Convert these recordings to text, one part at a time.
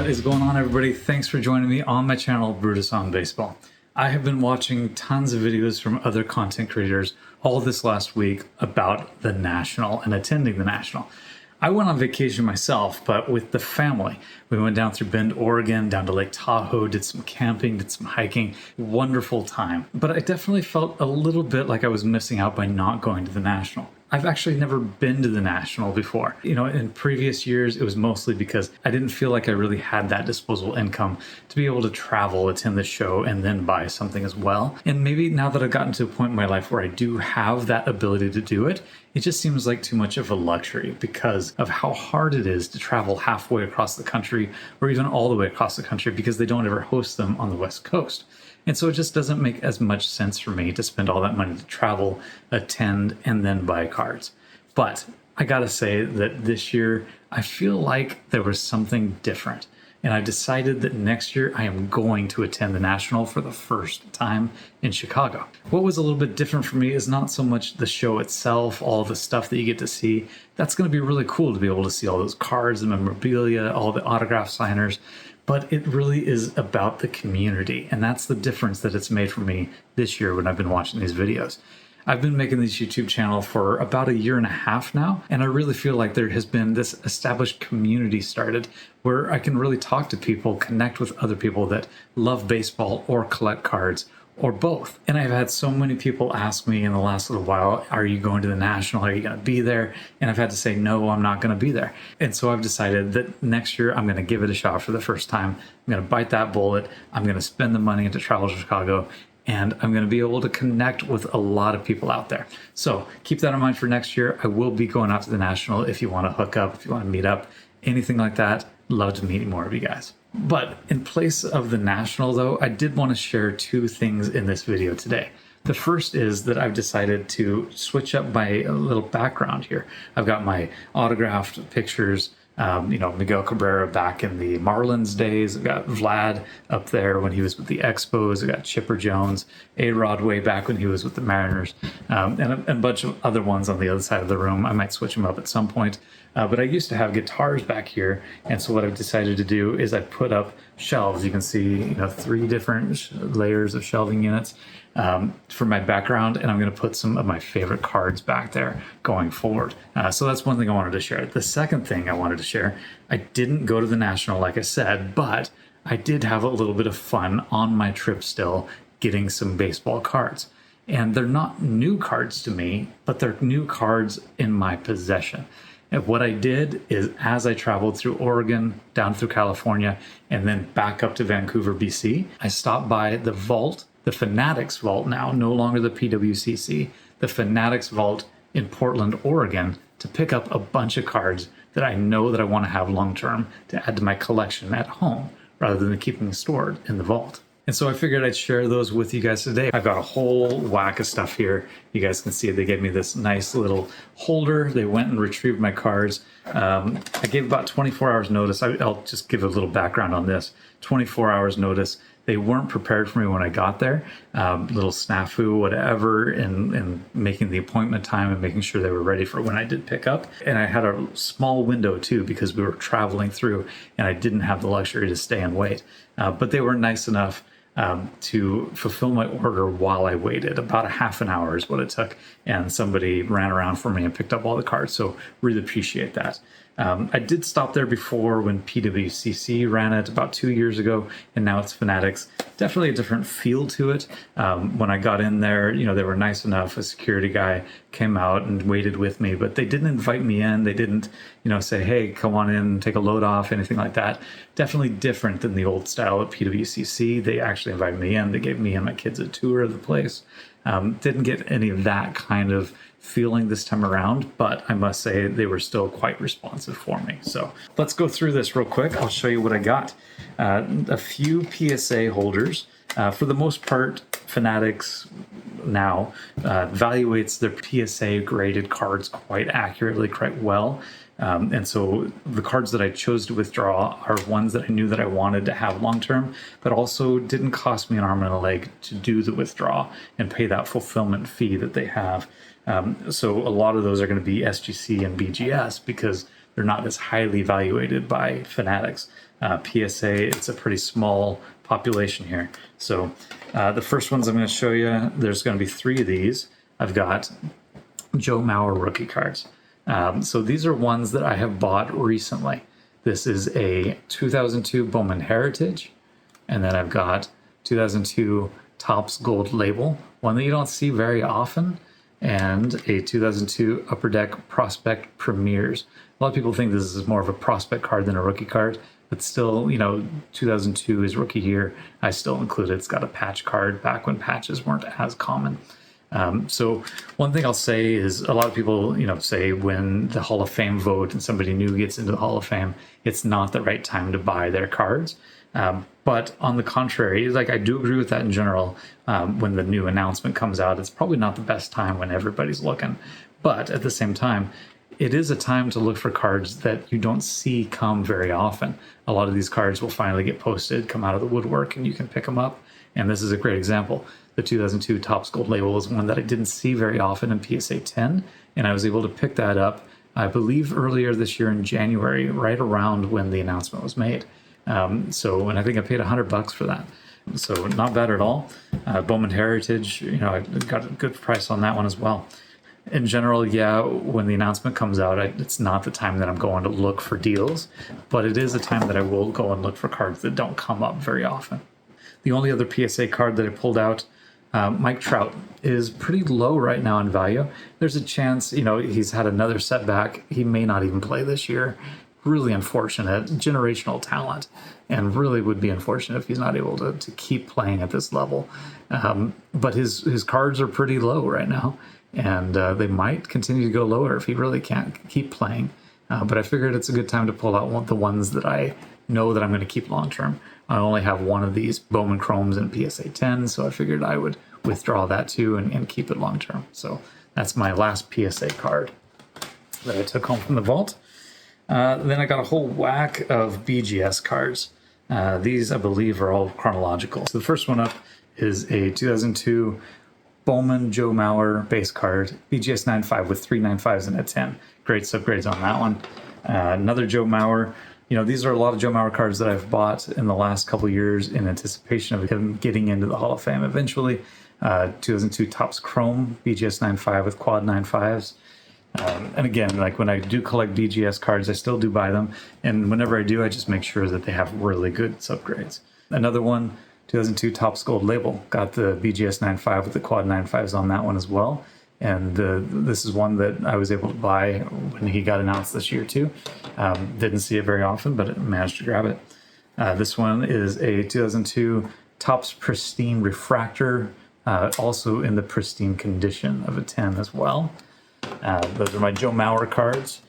What is going on, everybody? Thanks for joining me on my channel, Brutus on Baseball. I have been watching tons of videos from other content creators all this last week about the National and attending the National. I went on vacation myself, but with the family. We went down through Bend, Oregon, down to Lake Tahoe, did some camping, did some hiking. Wonderful time. But I definitely felt a little bit like I was missing out by not going to the National. I've actually never been to the National before. You know, in previous years, it was mostly because I didn't feel like I really had that disposable income to be able to travel, attend the show, and then buy something as well. And maybe now that I've gotten to a point in my life where I do have that ability to do it, it just seems like too much of a luxury because of how hard it is to travel halfway across the country or even all the way across the country because they don't ever host them on the West Coast. And so it just doesn't make as much sense for me to spend all that money to travel, attend, and then buy cards. But I gotta say that this year, I feel like there was something different. And I decided that next year I am going to attend the National for the first time in Chicago. What was a little bit different for me is not so much the show itself, all the stuff that you get to see. That's going to be really cool to be able to see all those cards, the memorabilia, all the autograph signers. But it really is about the community. And that's the difference that it's made for me this year when I've been watching these videos. I've been making this YouTube channel for about a year and a half now, and I really feel like there has been this established community started where I can really talk to people, connect with other people that love baseball or collect cards or both. And I've had so many people ask me in the last little while, are you going to the National? Are you going to be there? And I've had to say, no, I'm not going to be there. And so I've decided that next year I'm going to give it a shot for the first time. I'm going to bite that bullet. I'm going to spend the money to travel to Chicago. And I'm going to be able to connect with a lot of people out there. So keep that in mind for next year. I will be going out to the National if you want to hook up, if you want to meet up, anything like that. Love to meet more of you guys. But in place of the National, though, I did want to share two things in this video today. The first is that I've decided to switch up my little background here. I've got my autographed pictures, Miguel Cabrera back in the Marlins days. I've got Vlad up there when he was with the Expos. I've got Chipper Jones, A-Rod way back when he was with the Mariners, and a bunch of other ones on the other side of the room. I might switch them up at some point. But I used to have guitars back here, and so what I've decided to do is I put up shelves. You can see, 3 different layers of shelving units for my background, and I'm going to put some of my favorite cards back there going forward. So that's one thing I wanted to share. The second thing I wanted to share, I didn't go to the National, like I said, but I did have a little bit of fun on my trip still getting some baseball cards. And they're not new cards to me, but they're new cards in my possession. And what I did is, as I traveled through Oregon, down through California, and then back up to Vancouver, BC, I stopped by the vault, the Fanatics Vault now, no longer the PWCC, the Fanatics Vault in Portland, Oregon, to pick up a bunch of cards that I know that I want to have long-term to add to my collection at home, rather than keeping them stored in the vault. And so I figured I'd share those with you guys today. I've got a whole whack of stuff here. You guys can see they gave me this nice little holder. They went and retrieved my cards. I gave about 24 hours notice. I'll just give a little background on this. 24 hours notice. They weren't prepared for me when I got there. Little snafu, whatever, in making the appointment time and making sure they were ready for when I did pick up. And I had a small window too because we were traveling through and I didn't have the luxury to stay and wait. But they were nice enough to fulfill my order while I waited. About a half an hour is what it took. And somebody ran around for me and picked up all the cards. So really appreciate that. I did stop there before when PWCC ran it about 2 years ago, and now it's Fanatics. Definitely a different feel to it. When I got in there, they were nice enough. A security guy came out and waited with me, but they didn't invite me in. They didn't, say, hey, come on in, take a load off, anything like that. Definitely different than the old style at PWCC. They actually invited me in. They gave me and my kids a tour of the place. Didn't get any of that kind of feeling this time around, but I must say they were still quite responsive for me. So let's go through this real quick. I'll show you what I got. A few PSA holders. For the most part, Fanatics now evaluates their PSA graded cards quite accurately, quite well. And so the cards that I chose to withdraw are ones that I knew that I wanted to have long-term, but also didn't cost me an arm and a leg to do the withdraw and pay that fulfillment fee that they have. So a lot of those are going to be SGC and BGS because they're not as highly evaluated by Fanatics. PSA, it's a pretty small population here. So the first ones I'm going to show you, there's going to be 3 of these. I've got Joe Mauer rookie cards. So these are ones that I have bought recently. This is a 2002 Bowman Heritage, and then I've got 2002 Topps Gold Label, one that you don't see very often, and a 2002 Upper Deck Prospect Premiers. A lot of people think this is more of a prospect card than a rookie card, but still, 2002 is rookie year. I still include it. It's got a patch card back when patches weren't as common. So one thing I'll say is a lot of people, say when the Hall of Fame vote and somebody new gets into the Hall of Fame, it's not the right time to buy their cards. But on the contrary, I do agree with that in general. When the new announcement comes out, it's probably not the best time when everybody's looking. But at the same time, it is a time to look for cards that you don't see come very often. A lot of these cards will finally get posted, come out of the woodwork, and you can pick them up. And this is a great example. The 2002 Topps Gold Label is one that I didn't see very often in PSA 10, and I was able to pick that up, I believe, earlier this year in January, right around when the announcement was made. And I think I paid $100 for that. So not bad at all. Bowman Heritage, I got a good price on that one as well. In general, yeah, when the announcement comes out, it's not the time that I'm going to look for deals, but it is a time that I will go and look for cards that don't come up very often. The only other PSA card that I pulled out, Mike Trout, is pretty low right now in value. There's a chance, he's had another setback. He may not even play this year. Really unfortunate, generational talent, and really would be unfortunate if he's not able to keep playing at this level. But his cards are pretty low right now, and they might continue to go lower if he really can't keep playing. But I figured it's a good time to pull out the ones that I know that I'm going to keep long term. I only have one of these Bowman Chromes in PSA 10, so I figured I would withdraw that too and keep it long term. So that's my last PSA card that I took home from the vault. Then I got a whole whack of BGS cards. These, I believe, are all chronological. So the first one up is a 2002 Bowman Joe Mauer base card, BGS 9.5 with 3 9.5s and a 10. Great subgrades on that one. Another Joe Mauer. These are a lot of Joe Mauer cards that I've bought in the last couple years in anticipation of him getting into the Hall of Fame eventually. 2002 Topps Chrome, BGS 9.5 with quad 9.5s. And again, when I do collect BGS cards, I still do buy them. And whenever I do, I just make sure that they have really good subgrades. Another one, 2002 Topps Gold Label. Got the BGS 9.5 with the quad 9.5s on that one as well. And this is one that I was able to buy when he got announced this year too. Didn't see it very often, but I managed to grab it. This one is a 2002 Topps Pristine Refractor, also in the pristine condition of a 10 as well. Those are my Joe Mauer cards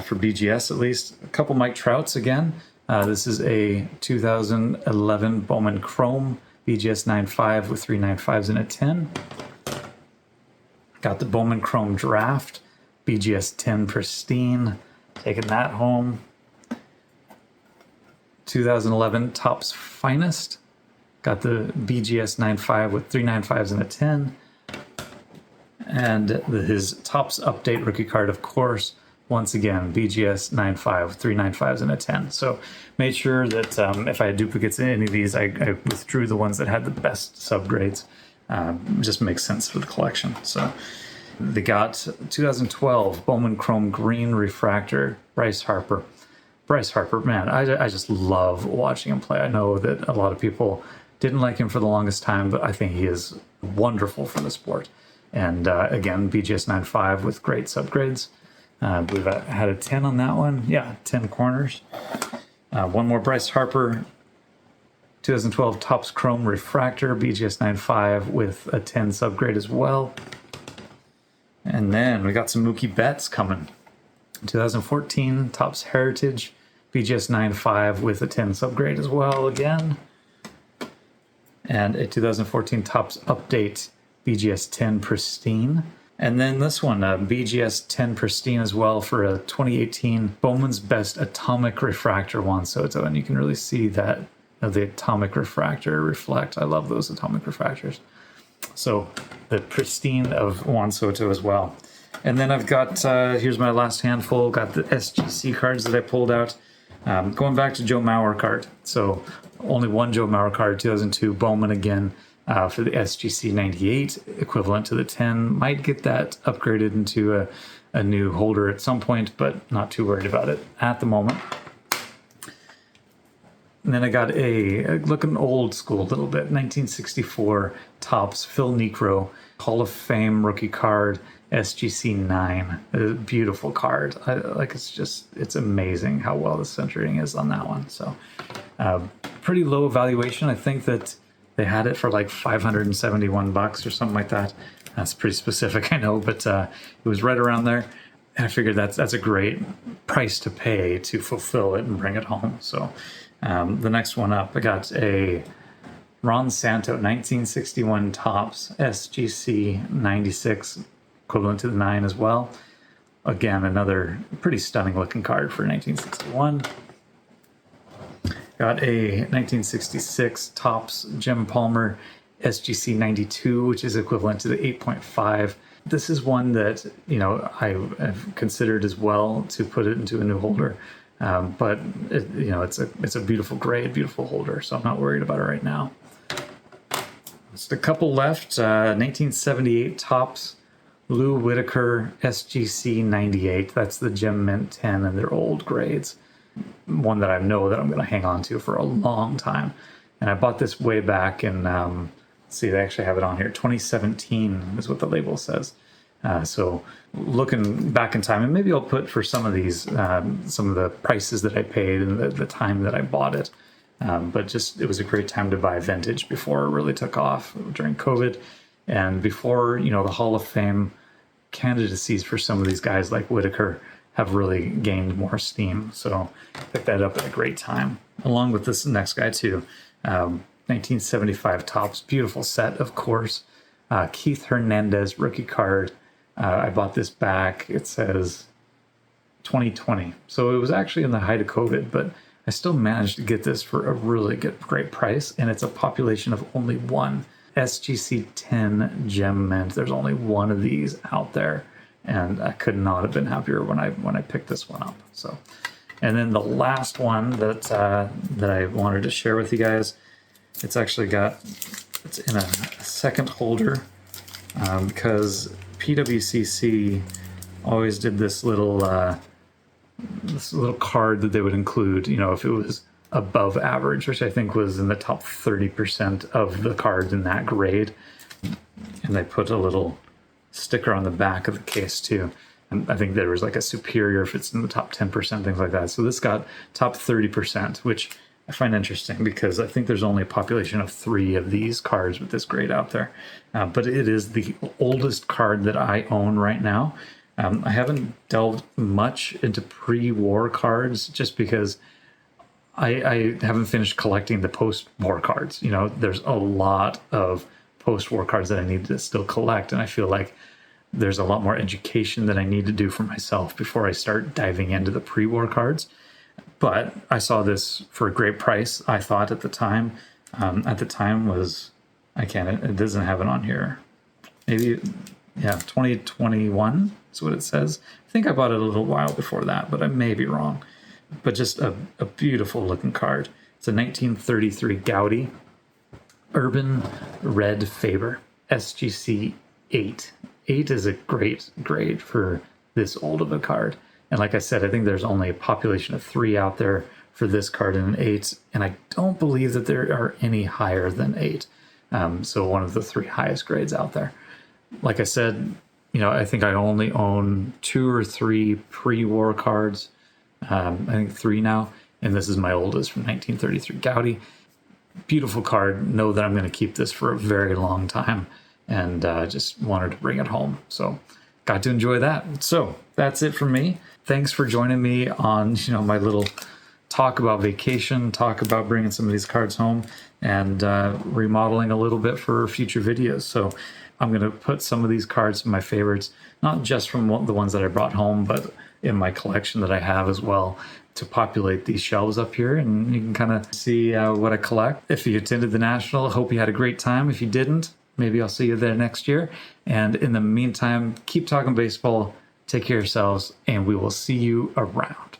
for BGS at least. A couple Mike Trouts again. This is a 2011 Bowman Chrome, BGS 9.5 with 3 9.5s and a 10. Got the Bowman Chrome Draft, BGS 10 Pristine, taking that home. 2011 Topps Finest, got the BGS 9.5 with 3 9.5s and a 10. And his Topps Update rookie card, of course, once again, BGS 9.5 with 3 9.5s and a 10. So made sure that if I had duplicates in any of these, I withdrew the ones that had the best subgrades. Just makes sense for the collection. So they got 2012 Bowman Chrome Green Refractor, Bryce Harper. Bryce Harper, man, I just love watching him play. I know that a lot of people didn't like him for the longest time, but I think he is wonderful for the sport. And again, BGS 9.5 with great subgrades. I believe I had a 10 on that one. Yeah, 10 corners. One more Bryce Harper, 2012 Topps Chrome Refractor, BGS 9.5 with a 10 subgrade as well. And then we got some Mookie Betts coming. 2014 Topps Heritage, BGS 9.5 with a 10 subgrade as well again. And a 2014 Topps Update, BGS 10 Pristine. And then this one, BGS 10 Pristine as well for a 2018 Bowman's Best Atomic Refractor Juan Soto. And you can really see that the atomic refractor reflect. I love those atomic refractors. So the Pristine of Juan Soto as well. And then I've got, here's my last handful, got the SGC cards that I pulled out. Going back to Joe Mauer card. So only one Joe Mauer card, 2002 Bowman again for the SGC 98, equivalent to the 10. Might get that upgraded into a new holder at some point, but not too worried about it at the moment. And then I got looking old school a little bit, 1964 Topps Phil Niekro Hall of Fame rookie card, SGC 9. A beautiful card. It's amazing how well the centering is on that one. So pretty low valuation. I think that they had it for like $571 or something like that. That's pretty specific, I know, but it was right around there. And I figured that's a great price to pay to fulfill it and bring it home. So the next one up, I got a Ron Santo 1961 Topps SGC 96, equivalent to the 9 as well. Again, another pretty stunning looking card for 1961. Got a 1966 Topps Jim Palmer SGC 92, which is equivalent to the 8.5. This is one that, I have considered as well to put it into a new holder. But it's a beautiful grade, beautiful holder, so I'm not worried about it right now. Just a couple left. 1978 Topps Lou Whitaker SGC 98. That's the Gem Mint 10 and their old grades. One that I know that I'm going to hang on to for a long time. And I bought this way back in, see, they actually have it on here. 2017 is what the label says. So looking back in time, and maybe I'll put for some of these, some of the prices that I paid and the time that I bought it. But just, it was a great time to buy vintage before it really took off during COVID. And before, the Hall of Fame candidacies for some of these guys like Whitaker have really gained more steam. So picked that up at a great time. Along with this next guy too. 1975 Topps, beautiful set, of course. Keith Hernandez rookie card. I bought this back. It says 2020. So it was actually in the height of COVID, but I still managed to get this for a really great price. And it's a population of only one. SGC 10 Gem Mint. There's only one of these out there. And I could not have been happier when I picked this one up. So, and then the last one that I wanted to share with you guys, it's in a second holder because PWCC always did this little card that they would include, if it was above average, which I think was in the top 30% of the cards in that grade. And they put a little sticker on the back of the case too. And I think there was like a superior if it's in the top 10%, things like that. So this got top 30%, which I find interesting because I think there's only a population of 3 of these cards with this grade out there. But it is the oldest card that I own right now. I haven't delved much into pre-war cards just because I haven't finished collecting the post-war cards. There's a lot of post-war cards that I need to still collect, and I feel like there's a lot more education that I need to do for myself before I start diving into the pre-war cards. But I saw this for a great price, I thought at the time. At the time was, it doesn't have it on here. Maybe, 2021 is what it says. I think I bought it a little while before that, but I may be wrong. But just a beautiful looking card. It's a 1933 Gaudi Urban Red Faber SGC 8. 8 is a great grade for this old of a card. And like I said, I think there's only a population of 3 out there for this card in an 8. And I don't believe that there are any higher than 8. So one of the 3 highest grades out there. Like I said, I think I only own 2 or 3 pre-war cards. I think 3 now. And this is my oldest from 1933 Gaudi. Beautiful card. Know that I'm going to keep this for a very long time. And just wanted to bring it home. So got to enjoy that. So that's it for me. Thanks for joining me on, my little talk about vacation, talk about bringing some of these cards home and remodeling a little bit for future videos. So I'm going to put some of these cards, my favorites, not just from the ones that I brought home, but in my collection that I have as well, to populate these shelves up here, and you can kind of see what I collect. If you attended the National, hope you had a great time. If you didn't, maybe I'll see you there next year. And in the meantime, keep talking baseball, take care of yourselves, and we will see you around.